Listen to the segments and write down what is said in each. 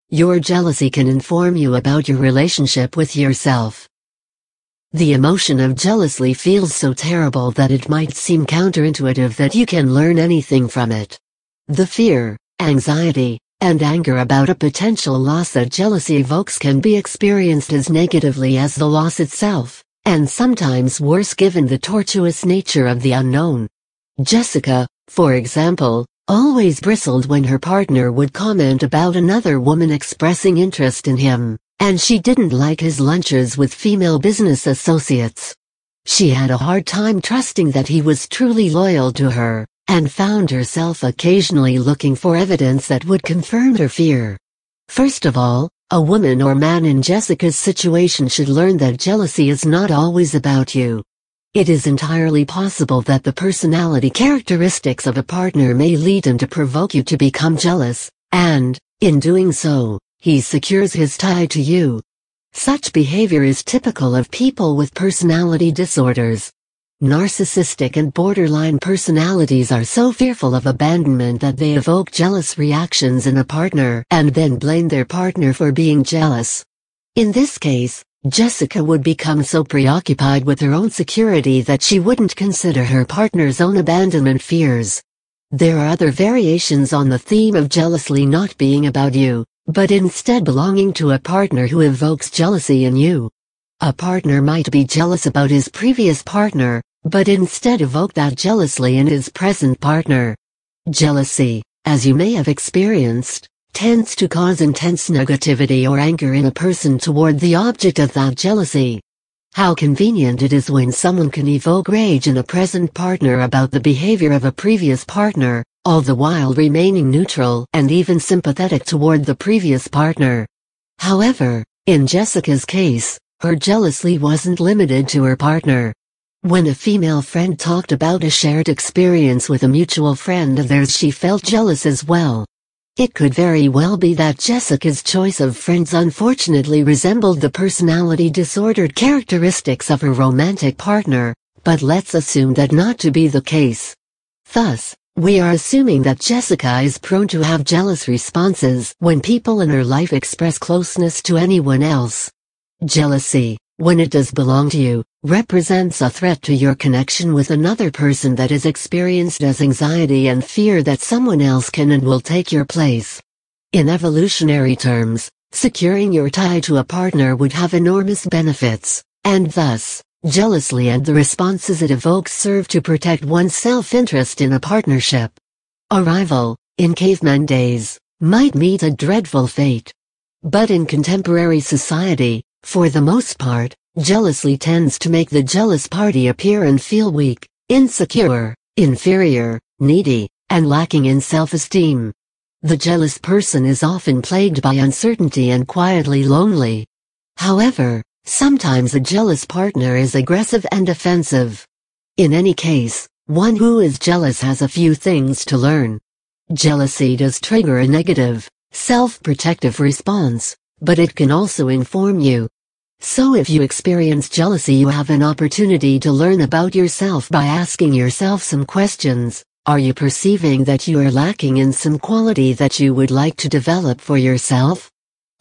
Your jealousy can inform you about your relationship with yourself. The emotion of jealousy feels so terrible that it might seem counterintuitive that you can learn anything from it. The fear, anxiety, and anger about a potential loss that jealousy evokes can be experienced as negatively as the loss itself, and sometimes worse given the tortuous nature of the unknown. Jessica, for example, always bristled when her partner would comment about another woman expressing interest in him, and she didn't like his lunches with female business associates. She had a hard time trusting that he was truly loyal to her, and found herself occasionally looking for evidence that would confirm her fear. First of all, a woman or man in Jessica's situation should learn that jealousy is not always about you. It is entirely possible that the personality characteristics of a partner may lead him to provoke you to become jealous, and, in doing so, he secures his tie to you. Such behavior is typical of people with personality disorders. Narcissistic and borderline personalities are so fearful of abandonment that they evoke jealous reactions in a partner and then blame their partner for being jealous. In this case, Jessica would become so preoccupied with her own security that she wouldn't consider her partner's own abandonment fears. There are other variations on the theme of jealousy not being about you, but instead belonging to a partner who evokes jealousy in you. A partner might be jealous about his previous partner, but instead evoke that jealousy in his present partner. Jealousy, as you may have experienced, tends to cause intense negativity or anger in a person toward the object of that jealousy. How convenient it is when someone can evoke rage in a present partner about the behavior of a previous partner, all the while remaining neutral and even sympathetic toward the previous partner. However, in Jessica's case, her jealousy wasn't limited to her partner. When a female friend talked about a shared experience with a mutual friend of theirs, she felt jealous as well. It could very well be that Jessica's choice of friends unfortunately resembled the personality disordered characteristics of her romantic partner, but let's assume that not to be the case. Thus, we are assuming that Jessica is prone to have jealous responses when people in her life express closeness to anyone else. Jealousy, when it does belong to you, represents a threat to your connection with another person that is experienced as anxiety and fear that someone else can and will take your place. In evolutionary terms, securing your tie to a partner would have enormous benefits, and thus, jealousy and the responses it evokes serve to protect one's self-interest in a partnership. A rival, in caveman days, might meet a dreadful fate. But in contemporary society, for the most part, jealousy tends to make the jealous party appear and feel weak, insecure, inferior, needy, and lacking in self-esteem. The jealous person is often plagued by uncertainty and quietly lonely. However, sometimes a jealous partner is aggressive and offensive. In any case, one who is jealous has a few things to learn. Jealousy does trigger a negative, self-protective response, but it can also inform you. So if you experience jealousy, you have an opportunity to learn about yourself by asking yourself some questions. Are you perceiving that you are lacking in some quality that you would like to develop for yourself?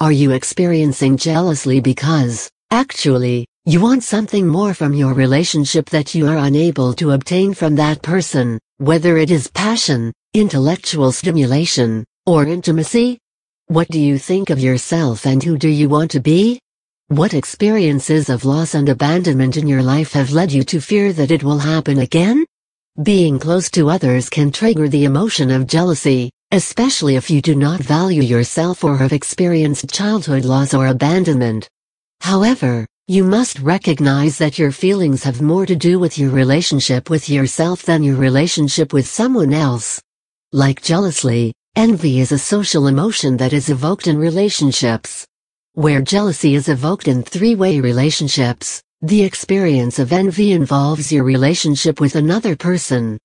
Are you experiencing jealousy because, actually, you want something more from your relationship that you are unable to obtain from that person, whether it is passion, intellectual stimulation, or intimacy? What do you think of yourself and who do you want to be? What experiences of loss and abandonment in your life have led you to fear that it will happen again? Being close to others can trigger the emotion of jealousy, especially if you do not value yourself or have experienced childhood loss or abandonment. However, you must recognize that your feelings have more to do with your relationship with yourself than your relationship with someone else. Like jealousy, envy is a social emotion that is evoked in relationships. Where jealousy is evoked in three-way relationships, the experience of envy involves your relationship with another person.